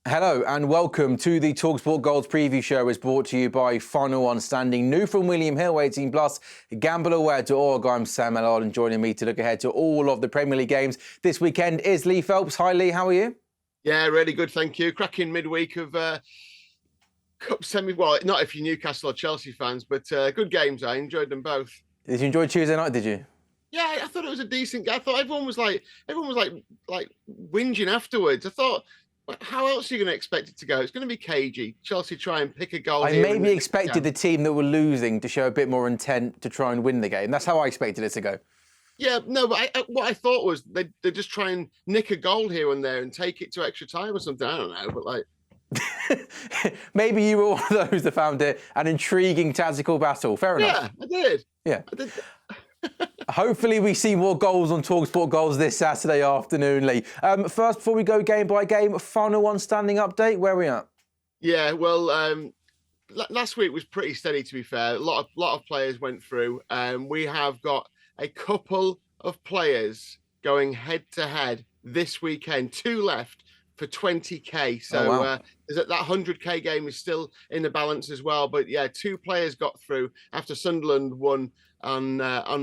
Hello and welcome to the talkSPORT Goals preview show. Is brought to you by Final One Standing, new from William Hill, 18 plus, gambleaware.org. I'm Sam Ellard, and joining me to look ahead to all of the Premier League games this weekend is Lee Phelps. Hi Lee, how are you? Yeah, really good, thank you. Cracking midweek of cup semi. Well, not if you're Newcastle or Chelsea fans, but good games. I enjoyed them both. Did you enjoy Tuesday night? Did you? Yeah, I thought it was a decent. I thought everyone was like whinging afterwards. I thought, how else are you going to expect it to go? It's going to be cagey. Chelsea try and pick a goal. I maybe expected the team that were losing to show a bit more intent to try and win the game. That's how I expected it to go. Yeah, no, but what I thought was they just try and nick a goal here and there and take it to extra time or something. I don't know, but like. Maybe you were one of those that found it an intriguing tactical battle. Fair enough. Yeah, I did. Yeah. I did. Hopefully we see more goals on talkSPORT Goals this Saturday afternoon, Lee. First, before we go game by game, Final One Standing update. Where are we at? Yeah, well, last week was pretty steady, to be fair. A lot of players went through. We have got a couple of players going head-to-head this weekend. 2 left for 20k. So wow. That 100k game is still in the balance as well. But yeah, 2 players got through after Sunderland won on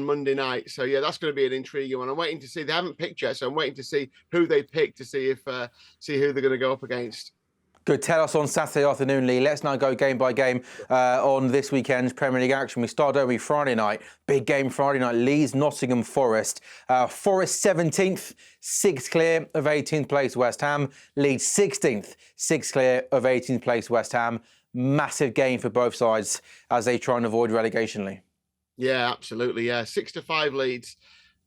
Monday night. So yeah, that's going to be an intriguing one. I'm waiting to see. They haven't picked yet, so I'm waiting to see who they pick to see if who they're going to go up against. Good. Tell us on Saturday afternoon, Lee. Let's now go game by game on this weekend's Premier League action. We start over Friday night. Big game Friday night. Leeds, Nottingham Forest. Forest 17th, 6 clear of 18th place West Ham. Leeds 16th, 6 clear of 18th place West Ham. Massive game for both sides as they try and avoid relegation, Lee. Yeah, absolutely. Yeah, 6-5 Leeds,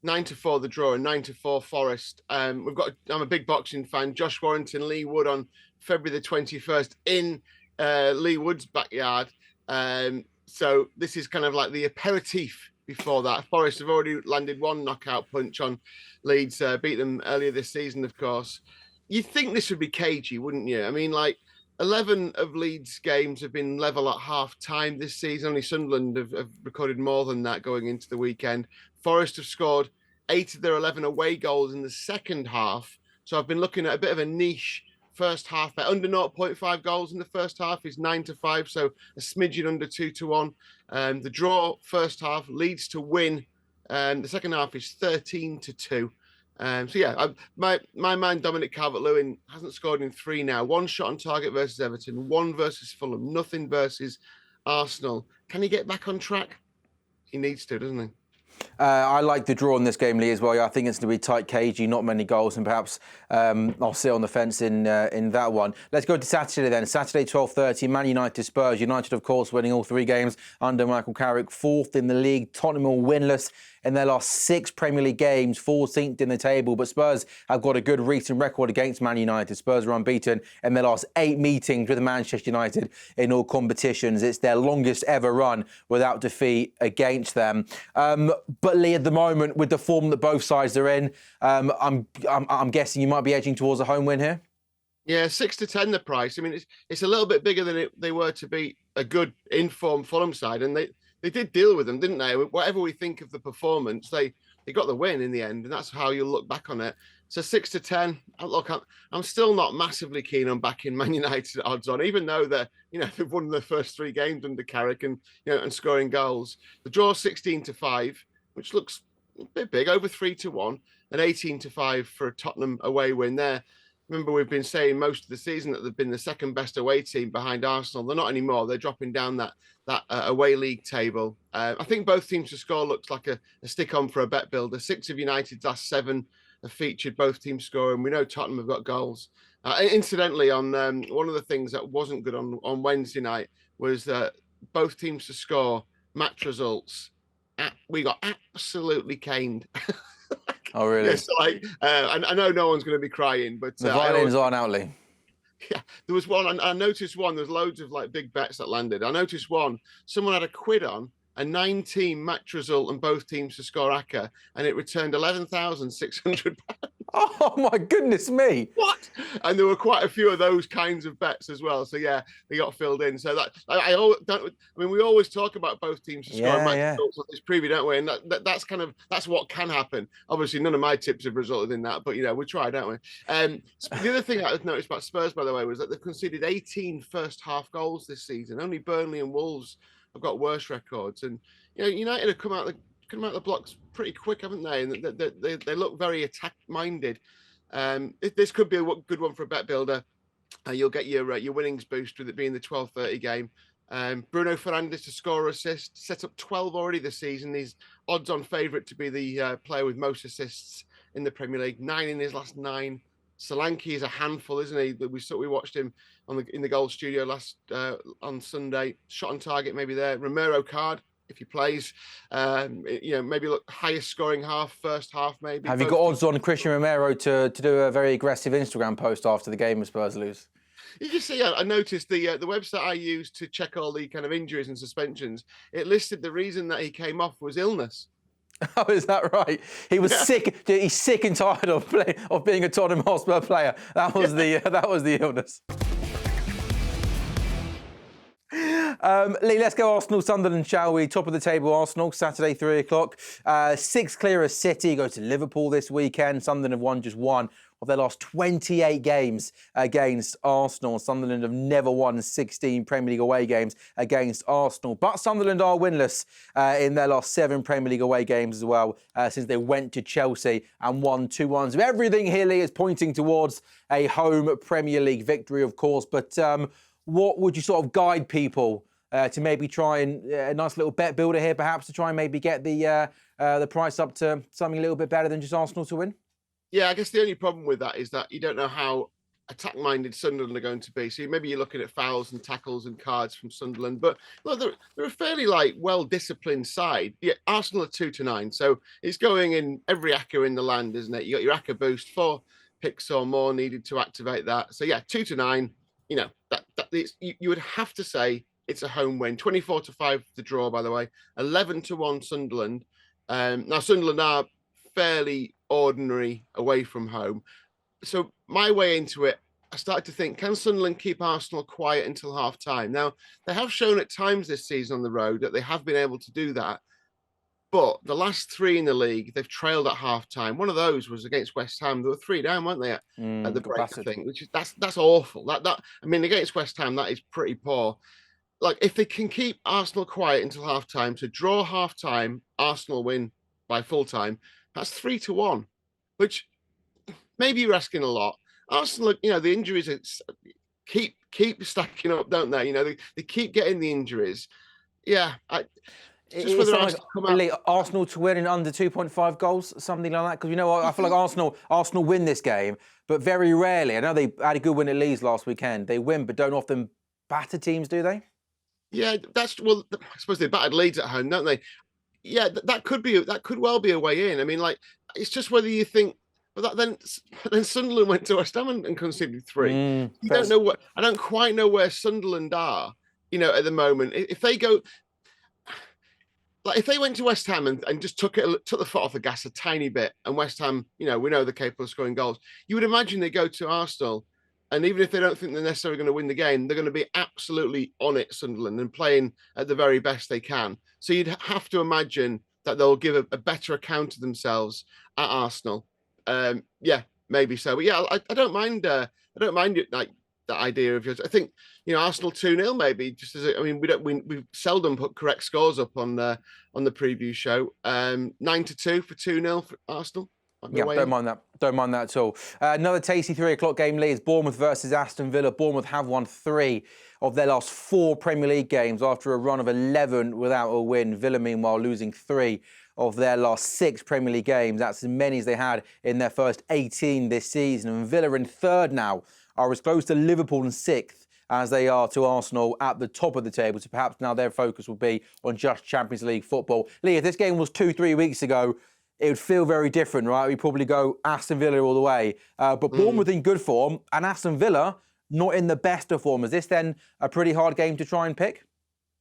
9-4 the draw, and 9-4 Forest. I'm a big boxing fan. Josh Warrington, Lee Wood on February the 21st in Lee Wood's backyard. So this is kind of like the aperitif before that. Forest have already landed 1 knockout punch on Leeds, beat them earlier this season, of course. You'd think this would be cagey, wouldn't you? I mean, like, 11 of Leeds' games have been level at half-time this season. Only Sunderland have recorded more than that going into the weekend. Forest have scored 8 of their 11 away goals in the second half. So I've been looking at a bit of a niche first half. Under 0.5 goals in the first half is 9-5, so a smidgen under 2-1. The draw first half leads to win. The second half is 13-2. So yeah, my man Dominic Calvert-Lewin hasn't scored in 3 now. 1 shot on target versus Everton, 1 versus Fulham, nothing versus Arsenal. Can he get back on track? He needs to, doesn't he? I like the draw in this game, Lee, as well. I think it's going to be tight, cagey, not many goals, and perhaps I'll sit on the fence in that one. Let's go to Saturday then. Saturday, 12:30, Man United Spurs. United, of course, winning all 3 games under Michael Carrick, 4th in the league. Tottenham all winless in their last 6 Premier League games, 14th in the table. But Spurs have got a good recent record against Man United. Spurs are unbeaten in their last 8 meetings with Manchester United in all competitions. It's their longest ever run without defeat against them. But Lee, at the moment, with the form that both sides are in, I'm guessing you might be edging towards a home win here. Yeah, 6-10 the price. I mean, it's a little bit bigger than they were to beat a good informed Fulham side, and they did deal with them, didn't they? Whatever we think of the performance, they got the win in the end, and that's how you look back on it. So 6-10. Look, I'm still not massively keen on backing Man United odds on, even though they've won their first 3 games under Carrick and and scoring goals. The draw 16-5, which looks a bit big, over 3-1, and 18-5 for a Tottenham away win there. Remember, we've been saying most of the season that they've been the second best away team behind Arsenal. They're not anymore. They're dropping down that away league table. I think both teams to score looks like a stick on for a bet builder. 6 of United's last 7 have featured both teams scoring. We know Tottenham have got goals. Incidentally, on one of the things that wasn't good on Wednesday night was that both teams to score match results. We got absolutely caned. Oh, really? Yes, I know no one's going to be crying, but the violins aren't out, Lee. Yeah, there was one. I noticed one. There's loads of big bets that landed. I noticed one. Someone had a quid on a 9-team match result and both teams to score ACCA, and it returned £11,600. Oh my goodness me! What? And there were quite a few of those kinds of bets as well. So yeah, they got filled in. So that I always don't. I mean, we always talk about both teams to score max goals on this preview, don't we? And that's what can happen. Obviously, none of my tips have resulted in that, but we try, don't we? The other thing I've noticed about Spurs, by the way, was that they've conceded 18 first half goals this season. Only Burnley and Wolves have got worse records, and United have come out the blocks pretty quick, haven't they? And they look very attack minded. This could be a good one for a bet builder. You'll get your winnings boost with it being the 12:30 game. Bruno Fernandes to score or assist, set up 12 already this season. He's odds-on favourite to be the player with most assists in the Premier League. 9 in his last 9. Solanke is a handful, isn't he? We watched him in the goal studio on Sunday. Shot on target, maybe there. Romero card, if he plays, maybe look highest scoring half, first half maybe. Have you got odds on Christian Romero to do a very aggressive Instagram post after the game if Spurs lose? You just see, I noticed the website I used to check all the kind of injuries and suspensions, it listed the reason that he came off was illness. Oh, is that right? He was sick. He's sick and tired of being a Tottenham Hotspur player. That was the illness. Lee, let's go Arsenal-Sunderland, shall we? Top of the table, Arsenal, Saturday, 3 o'clock. 6 clear of City, go to Liverpool this weekend. Sunderland have won just one of their last 28 games against Arsenal. Sunderland have never won 16 Premier League away games against Arsenal. But Sunderland are winless in their last 7 Premier League away games as well, since they went to Chelsea and won 2-1. So everything here, Lee, is pointing towards a home Premier League victory, of course. But what would you sort of guide people to maybe try and a nice little bet builder here, perhaps, to try and maybe get the price up to something a little bit better than just Arsenal to win? Yeah, I guess the only problem with that is that you don't know how attack-minded Sunderland are going to be. So maybe you're looking at fouls and tackles and cards from Sunderland, but look, they're a fairly well-disciplined side. Yeah, Arsenal are 2-9, so it's going in every acca in the land, isn't it? You got your acca boost, 4 picks or more needed to activate that. So yeah, 2-9. You would have to say it's a home win. 24-5 the draw, by the way. 11-1 Sunderland. Now Sunderland are fairly ordinary away from home. So my way into it, I started to think, can Sunderland keep Arsenal quiet until half time? Now, they have shown at times this season on the road that they have been able to do that. But the last 3 in the league, they've trailed at half time. One of those was against West Ham. They were 3 down, weren't they, at the break, I think, which is that's awful. Against West Ham, that is pretty poor. Like, if they can keep Arsenal quiet until half time, to draw half time, Arsenal win by full time, that's 3-1, which maybe you're asking a lot. Arsenal, the injuries keep stacking up, don't they? They keep getting the injuries. Yeah, just whether Arsenal to win in under 2.5 goals, something like that. Because I feel like Arsenal win this game, but very rarely. I know they had a good win at Leeds last weekend. They win, but don't often batter teams, do they? Yeah, I suppose they battered Leeds at home, don't they? Yeah, that could well be a way in. I mean, it's just whether you think. But then Sunderland went to West Ham and conceded 3. You don't know I don't quite know where Sunderland are, at the moment. If they go, if they went to West Ham and just took the foot off the gas a tiny bit, and West Ham, we know they're capable of scoring goals, you would imagine they go to Arsenal, and even if they don't think they're necessarily going to win the game, they're going to be absolutely on it, Sunderland, and playing at the very best they can. So you'd have to imagine that they'll give a better account of themselves at Arsenal. Yeah, maybe so. But yeah, I don't mind. I don't mind it, like the idea of yours. I think Arsenal 2-0 maybe. Just as we seldom put correct scores up on the preview show. 9-2 for 2-0 for Arsenal. Yeah, don't mind that. Don't mind that at all. Another tasty 3 o'clock game, Leeds. Bournemouth versus Aston Villa. Bournemouth have won 3 of their last 4 Premier League games after a run of 11 without a win. Villa, meanwhile, losing 3 of their last 6 Premier League games. That's as many as they had in their first 18 this season. And Villa in 3rd now are as close to Liverpool in 6th as they are to Arsenal at the top of the table. So perhaps now their focus will be on just Champions League football. Lee, if this game was 2-3 weeks ago, it would feel very different, right? We'd probably go Aston Villa all the way. But Bournemouth in good form and Aston Villa not in the best of form. Is this then a pretty hard game to try and pick?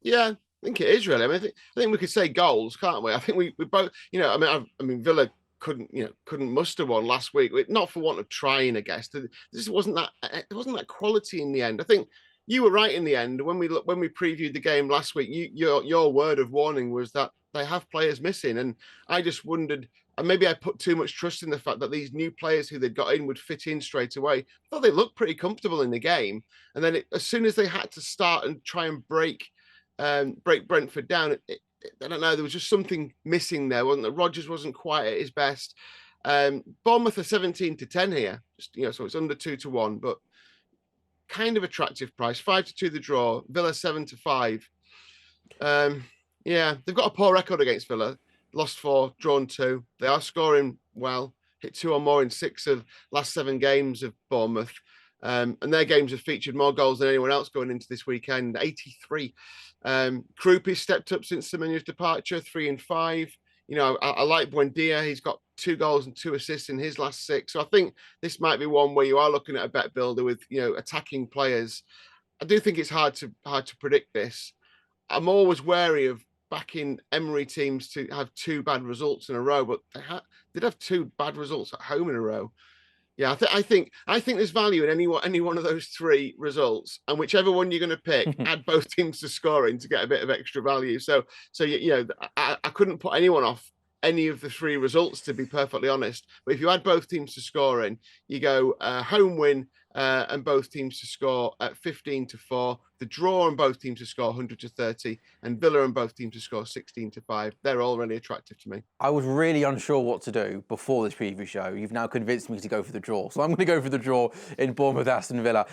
Yeah, I think it is really. I think we could say goals, can't we? I think we both, Villa couldn't muster one last week. Not for want of trying, I guess. This wasn't that quality in the end. I think you were right in the end when we previewed the game last week. Your word of warning was that they have players missing, and I just wondered. And maybe I put too much trust in the fact that these new players who they'd got in would fit in straight away. I thought they looked pretty comfortable in the game, and then as soon as they had to start and try and break Brentford down, I don't know, there was just something missing there, wasn't there? Rodgers wasn't quite at his best. Bournemouth are 17-10 here, so it's under 2-1, but kind of attractive price. 5-2 the draw. Villa 7-5. Yeah, they've got a poor record against Villa. Lost 4, drawn 2. They are scoring well. Hit 2 or more in 6 of last 7 games of Bournemouth. And their games have featured more goals than anyone else going into this weekend. 83. Krupi's stepped up since Semenyo's departure, 3 and 5. I like Buendia. He's got 2 goals and 2 assists in his last 6. So I think this might be one where you are looking at a bet builder with attacking players. I do think it's hard to predict this. I'm always wary of backing Emery teams to have 2 bad results in a row, but they did have 2 bad results at home in a row. Yeah, I think there's value in any one of those 3 results, and whichever one you're going to pick, add both teams to scoring to get a bit of extra value. So I couldn't put anyone off any of the 3 results, to be perfectly honest. But if you add both teams to scoring, you go home win and both teams to score at 15-4. The draw and both teams to score 100-30, and Villa and both teams to score 16-5. They're all really attractive to me. I was really unsure what to do before this preview show. You've now convinced me to go for the draw. So I'm going to go for the draw in Bournemouth, Aston Villa.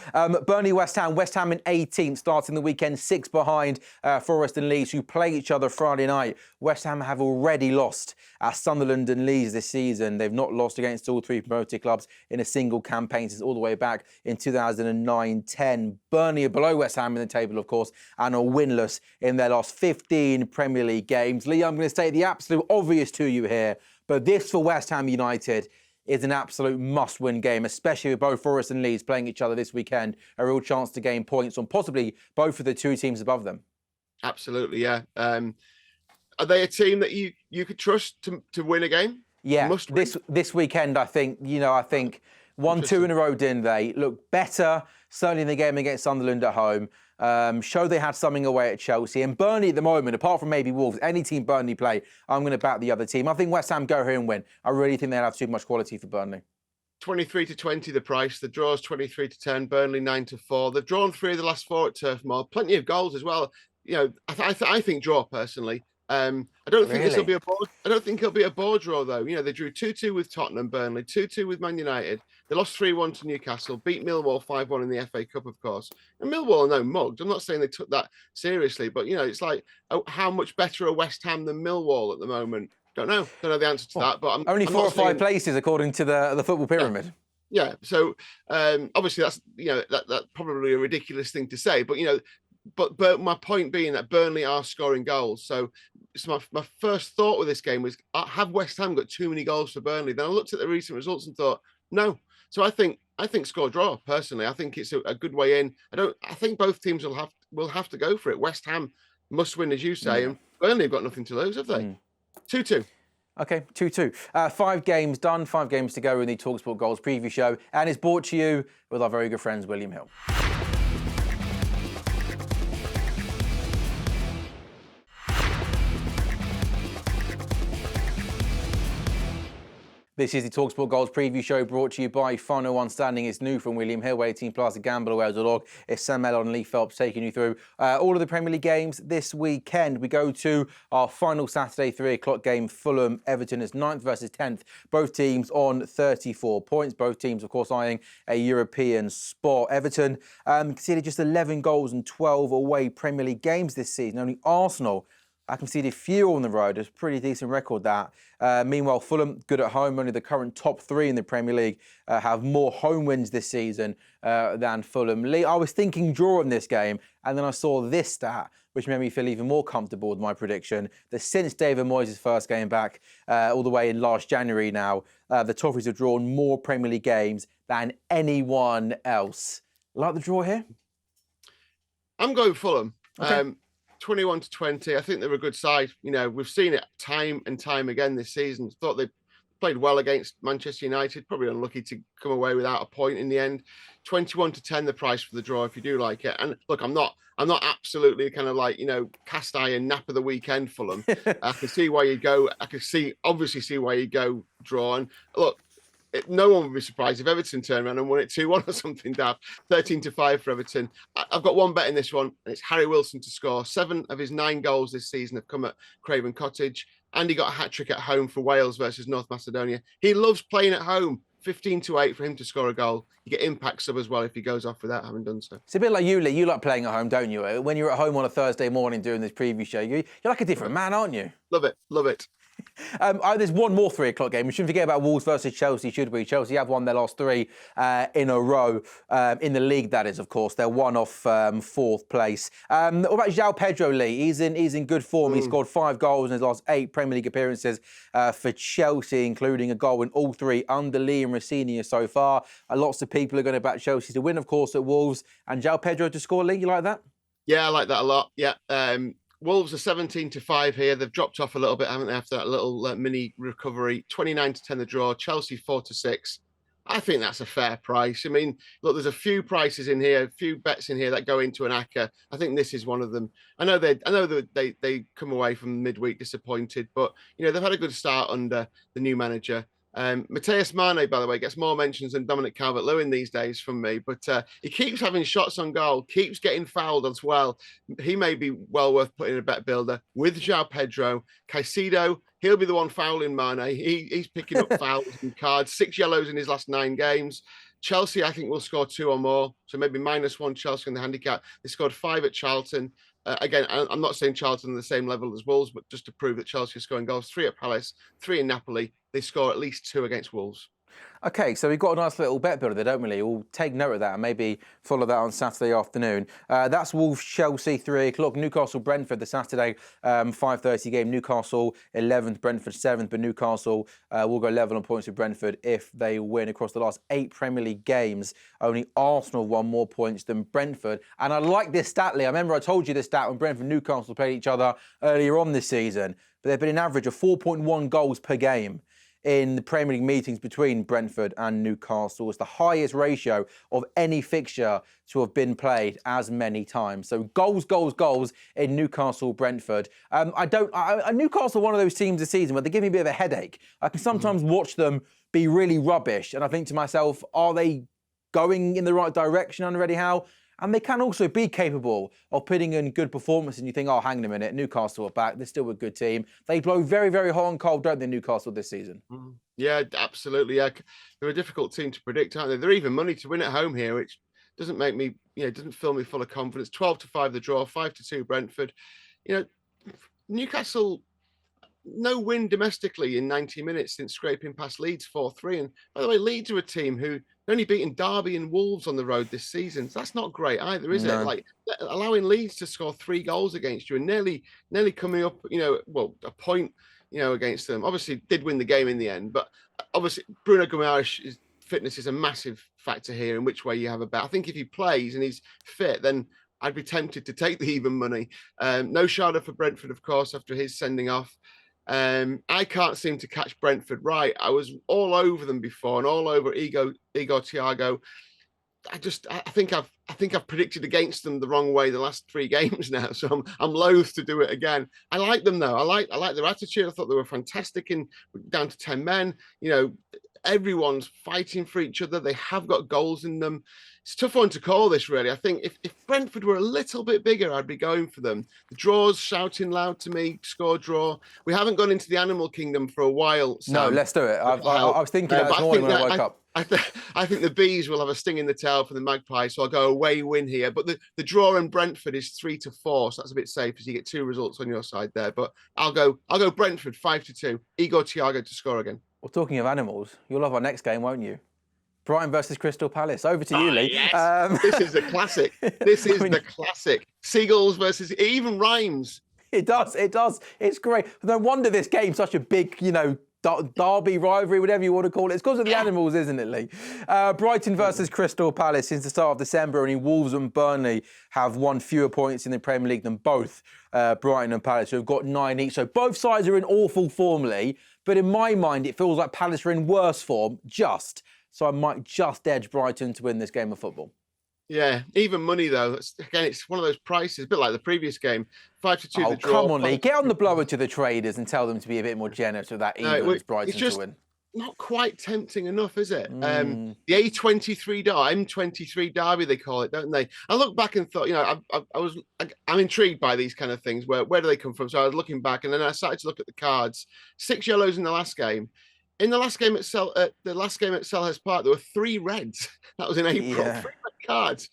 Burnley, West Ham. West Ham in 18th, starting the weekend 6 behind Forest and Leeds, who play each other Friday night. West Ham have already lost at Sunderland and Leeds this season. They've not lost against all 3 promoted clubs in a single campaign since all the way back in 2009-10. Burnley are below West Ham in the table, of course, and are winless in their last 15 Premier League games. Lee, I'm going to state the absolute obvious to you here, but this for West Ham United is an absolute must-win game, especially with both Forest and Leeds playing each other this weekend. A real chance to gain points on possibly both of the 2 teams above them. Absolutely, yeah. Are they a team that you could trust to win a game? Yeah, this weekend, I think, 1-2 in a row, didn't they? Look better, certainly in the game against Sunderland at home. Show they had something away at Chelsea. And Burnley at the moment, apart from maybe Wolves, any team Burnley play, I'm going to back the other team. I think West Ham go here and win. I really think they'll have too much quality for Burnley. 23-20 the price. The draw's 23-10. Burnley 9-4. They've drawn 3 of the last 4 at Turf Moor. Plenty of goals as well. I think draw personally. I don't think it'll be a board. I don't think it'll be a board draw though. They drew 2-2 with Tottenham, Burnley 2-2 with Man United. They lost 3-1 to Newcastle, beat Millwall 5-1 in the FA Cup, of course. And Millwall are no mugged. I'm not saying they took that seriously, but it's like, how much better are West Ham than Millwall at the moment? Don't know the answer to that. But only 4 or 5 places according to the football pyramid. Yeah. So obviously that's that's probably a ridiculous thing to say, but But my point being that Burnley are scoring goals. So my first thought with this game was, have West Ham got too many goals for Burnley? Then I looked at the recent results and thought, no. So I think score draw personally. I think it's a good way in. I think both teams will have to go for it. West Ham must win, as you say, and Burnley have got nothing to lose, have they? 2-2. Okay, 2-2. 5 games done, 5 games to go in the talkSPORT Goals preview show, and it's brought to you with our very good friends William Hill. This is the talkSPORT Goals preview show brought to you by Final One Standing. It's new from William Hill, 18 plus at gambleaware.org. It's Sam Ellard and Lee Phelps taking you through all of the Premier League games this weekend. We go to our final Saturday 3 o'clock game. Fulham, Everton is 9th versus 10th. Both teams on 34 points. Both teams, of course, eyeing a European spot. Everton conceded just 11 goals and 12 away Premier League games this season. Only Arsenal conceded few on the road. It's a pretty decent record, that. Meanwhile, Fulham, good at home. Only the current top 3 in the Premier League have more home wins this season than Fulham. Lee, I was thinking draw in this game, and then I saw this stat, which made me feel even more comfortable with my prediction, that since David Moyes' first game back, all the way in last January now, the Toffees have drawn more Premier League games than anyone else. Like the draw here? I'm going Fulham. Okay. 21-20. I think they're a good side. We've seen it time and time again this season. Thought they played well against Manchester United, probably unlucky to come away without a point in the end. 21-10 the price for the draw if you do like it. And look, I'm not absolutely kind of like, cast iron nap of the weekend Fulham. I can see why you go. I can obviously see why you go draw. And look, no one would be surprised if Everton turned around and won it 2-1 or something daft. 13-5 for Everton. I've got one bet in this one, and it's Harry Wilson to score. 7 of his 9 goals this season have come at Craven Cottage. And he got a hat-trick at home for Wales versus North Macedonia. He loves playing at home. 15-8 for him to score a goal. You get impact sub as well if he goes off without having done so. It's a bit like you, Lee. You like playing at home, don't you? When you're at home on a Thursday morning doing this preview show, you're like a different man, aren't you? Love it. Love it. There's one more 3 o'clock game. We shouldn't forget about Wolves versus Chelsea, should we? Chelsea have won their last 3 in a row. In the league, that is, of course. They're 1 off 4th place. What about João Pedro, Lee? He's in good form. He scored 5 goals in his last 8 Premier League appearances for Chelsea, including a goal in all 3 under Lee and Rossini so far. Lots of people are going to back Chelsea to win, of course, at Wolves. And João Pedro to score, Lee, you like that? Yeah, I like that a lot. Yeah. Wolves are 17-5 here. They've dropped off a little bit, haven't they, after that little mini recovery. 29-10 the draw. Chelsea 4-6. I think that's a fair price. I mean, look, there's a few prices in here, a few bets in here that go into an acca. I think this is one of them. I know they come away from midweek disappointed, but they've had a good start under the new manager. Mateus Mane, by the way, gets more mentions than Dominic Calvert-Lewin these days from me, but he keeps having shots on goal, keeps getting fouled as well. He may be well worth putting in a bet builder with João Pedro. Caicedo, he'll be the one fouling Mane. He's picking up fouls and cards, 6 yellows in his last 9 games. Chelsea, I think, will score 2 or more, so maybe -1 Chelsea on the handicap. They scored 5 at Charlton. Again, I'm not saying Charlton are the same level as Wolves, but just to prove that Chelsea are scoring goals, 3 at Palace, 3 in Napoli. They score at least 2 against Wolves. OK, so we've got a nice little bet builder there, don't we, Lee? We'll take note of that and maybe follow that on Saturday afternoon. That's Wolves-Chelsea, 3 o'clock. Newcastle-Brentford, the Saturday 5:30 game. Newcastle 11th, Brentford 7th, but Newcastle will go level on points with Brentford if they win. Across the last 8 Premier League games, only Arsenal won more points than Brentford. And I like this stat, Lee. I remember I told you this stat when Brentford and Newcastle played each other earlier on this season. But they've been an average of 4.1 goals per game in the Premier League meetings between Brentford and Newcastle. It's the highest ratio of any fixture to have been played as many times. So goals in Newcastle-Brentford. Newcastle are one of those teams this season where they give me a bit of a headache. I can sometimes watch them be really rubbish, and I think to myself, are they going in the right direction under Eddie Howe? And they can also be capable of putting in good performance. And you think, oh, hang on a minute, Newcastle are back. They're still a good team. They blow very, very hot and cold, don't they, Newcastle, this season? Yeah, absolutely. Yeah. They're a difficult team to predict, aren't they? They're even money to win at home here, which doesn't make me, doesn't fill me full of confidence. 12-5 the draw, 5-2 Brentford. Newcastle, no win domestically in 90 minutes since scraping past Leeds 4-3. And by the way, Leeds are a team who only beaten Derby and Wolves on the road this season. So that's not great either, is it? Like allowing Leeds to score 3 goals against you and nearly coming up, a point, against them. Obviously did win the game in the end, but obviously Bruno Guimaraes' fitness is a massive factor here in which way you have a bet. I think if he plays and he's fit, then I'd be tempted to take the even money. No Schade for Brentford, of course, after his sending off. I can't seem to catch Brentford right. I was all over them before and all over Igor Thiago. I think I've predicted against them the wrong way the last 3 games now, so I'm loath to do it again. I like them though. I like their attitude. I thought they were fantastic in down to 10 men. Everyone's fighting for each other. They have got goals in them. It's a tough one to call this, really. I think if Brentford were a little bit bigger, I'd be going for them. The draw's shouting loud to me, score draw. We haven't gone into the animal kingdom for a while, Sam. No, let's do it. I was thinking that this morning when I woke up. I think the Bees will have a sting in the tail for the Magpies, so I'll go away win here. But the draw in Brentford is 3-4, so that's a bit safe as you get 2 results on your side there. But I'll go Brentford 5-2. Igor Thiago to score again. Well, talking of animals, you'll love our next game, won't you? Brighton versus Crystal Palace. Over to you, Lee. Yes. This is a classic. This is the classic. Seagulls versus... It even rhymes. It does. It's great. No wonder this game's such a big, derby rivalry, whatever you want to call it. It's because of the animals, isn't it, Lee? Brighton versus Crystal Palace. Since the start of December, only Wolves and Burnley have won fewer points in the Premier League than both Brighton and Palace, who have got 9 each. So both sides are in awful form, Lee. But in my mind, it feels like Palace are in worse form, so I might just edge Brighton to win this game of football. Yeah, even money though. It's one of those prices, a bit like the previous game, 5-2 the draw. Come on, Lee, get on the blower to the traders and tell them to be a bit more generous with that even as Brighton to win. Not quite tempting enough, is it? The M23 derby, they call it, don't they? I look back and thought, I'm intrigued by these kind of things. Where do they come from? So I was looking back, and then I started to look at the cards. 6 yellows in the last game. In the last game at Selhurst Park, there were 3 reds. That was in April. Yeah. 3 red cards.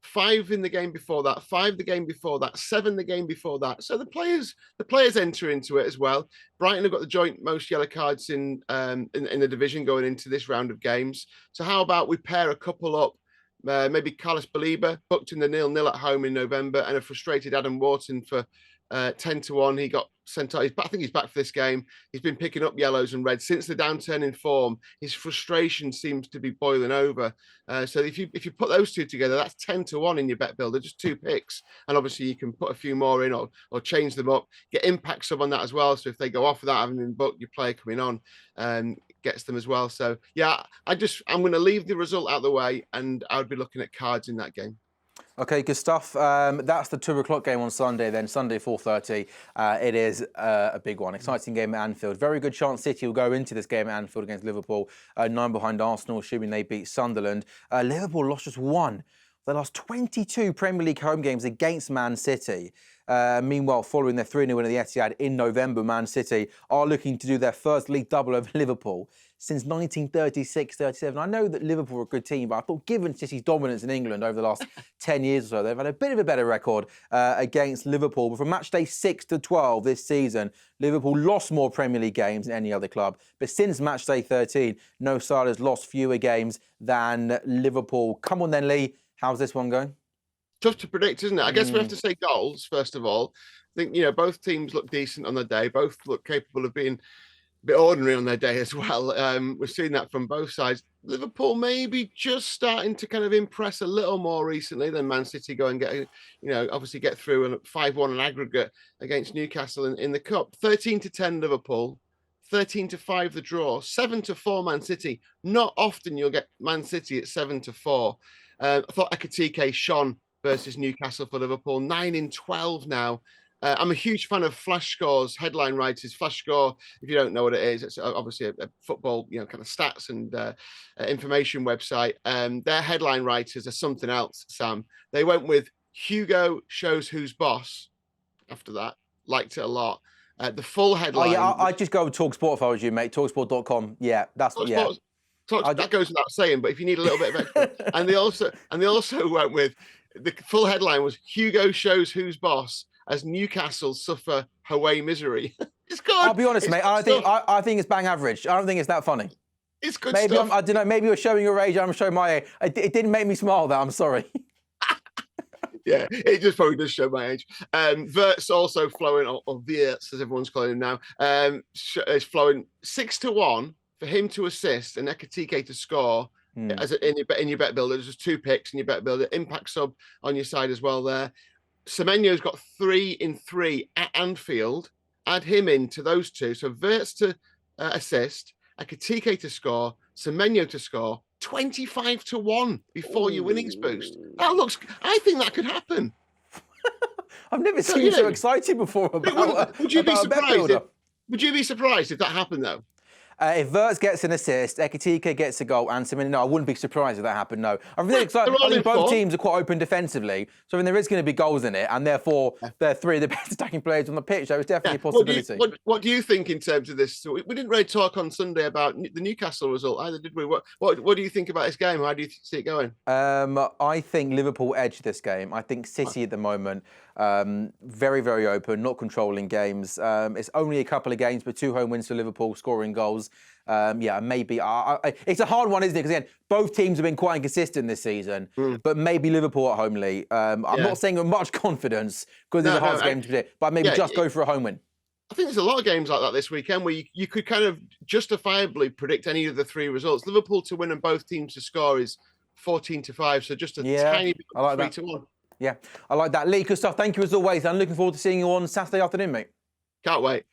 5 in the game before that. 5 the game before that. 7 the game before that. So the players enter into it as well. Brighton have got the joint most yellow cards in the division going into this round of games. So how about we pair a couple up? Maybe Carlos Baliba booked in the 0-0 at home in November, and a frustrated Adam Wharton for 10-1. He got sent out. I think he's back for this game. He's been picking up yellows and reds since the downturn in form. His frustration seems to be boiling over. So if you put those two together, that's 10-1 in your bet builder, just 2 picks. And obviously you can put a few more in or change them up. Get impact sub on that as well. So if they go off without having been booked, your player coming on gets them as well. So yeah, I'm going to leave the result out of the way, and I would be looking at cards in that game. Okay, good stuff. That's the 2 o'clock game on Sunday then, Sunday 4:30. It is a big one. Exciting game at Anfield. Very good chance City will go into this game at Anfield against Liverpool. 9 behind Arsenal, assuming they beat Sunderland. Liverpool lost just 1. They lost 22 Premier League home games against Man City. Meanwhile, following their 3-0 win at the Etihad in November, Man City are looking to do their first league double over Liverpool since 1936-37. I know that Liverpool are a good team, but I thought given City's dominance in England over the last 10 years or so, they've had a bit of a better record against Liverpool. But from match day 6 to 12 this season, Liverpool lost more Premier League games than any other club. But since match day 13, no side has lost fewer games than Liverpool. Come on then, Lee. How's this one going? Tough to predict, isn't it? I guess we have to say goals, first of all. I think, both teams look decent on their day. Both look capable of being a bit ordinary on their day as well. We've seen that from both sides. Liverpool maybe just starting to kind of impress a little more recently than Man City go and get, obviously get through and 5-1 an aggregate against Newcastle in the Cup. 13-10 Liverpool, 13-5 the draw, 7-4 Man City. Not often you'll get Man City at 7-4. I thought Ekitike shone versus Newcastle for Liverpool. 9-12 now. I'm a huge fan of Flash Score's headline writers. Flash Score, if you don't know what it is, it's obviously a football, kind of stats and information website. Their headline writers are something else, Sam. They went with Hugo shows who's boss. After that, liked it a lot. The full headline. Oh yeah, I'd just go with talkSPORT if I was you, mate. talkSPORT.com. Yeah, that's what. Yeah. That goes without saying, but if you need a little bit of extra, and they also went with the full headline was Hugo shows who's boss as Newcastle suffer away misery. It's good. I'll be honest, mate. I think it's bang average. I don't think it's that funny. It's good maybe stuff. I don't know. Maybe you're showing your age. I'm showing my age. It didn't make me smile. That I'm sorry. Yeah, it just probably does show my age. Vert's also flowing, or Verts as everyone's calling him now, is flowing 6-1 for him to assist and Ekitike to score. As in your bet builder. There's just 2 picks in your bet builder. Impact sub on your side as well there. Semenyo's got 3-3 at Anfield. Add him into those 2. So Verts to assist, Ekitike to score, Semenyo to score. 25-1 before your winnings boost. I think that could happen. I've never seen you so excited before about would you be surprised? Would you be surprised if that happened though? If Verts gets an assist, Ekitike gets a goal, and Semenyo, no, I wouldn't be surprised if that happened, no. I think both teams are quite open defensively, so there is going to be goals in it, and therefore they're 3 of the best attacking players on the pitch, so it's definitely a possibility. What do you think in terms of this? We didn't really talk on Sunday about the Newcastle result either, did we? What do you think about this game? How do you see it going? I think Liverpool edged this game. I think City at the moment, very, very open, not controlling games. It's only a couple of games, but 2 home wins for Liverpool, scoring goals. Maybe it's a hard one, isn't it? Because again, both teams have been quite inconsistent this season. But maybe Liverpool at home, Lee. I'm not saying with much confidence because it's a hard game to predict, but maybe just go for a home win. I think there's a lot of games like that this weekend where you could kind of justifiably predict any of the 3 results. Liverpool to win and both teams to score is 14-5, so just a tiny bit of 3-1. Yeah, I like that. Lee, good stuff. Thank you as always. I'm looking forward to seeing you on Saturday afternoon, mate. Can't wait.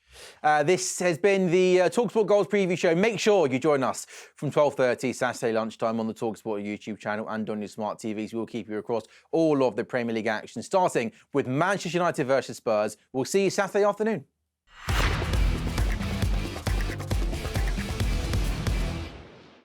This has been the talkSPORT Goals Preview Show. Make sure you join us from 12:30 Saturday lunchtime on the talkSPORT YouTube channel and on your smart TVs. We'll keep you across all of the Premier League action, starting with Manchester United versus Spurs. We'll see you Saturday afternoon.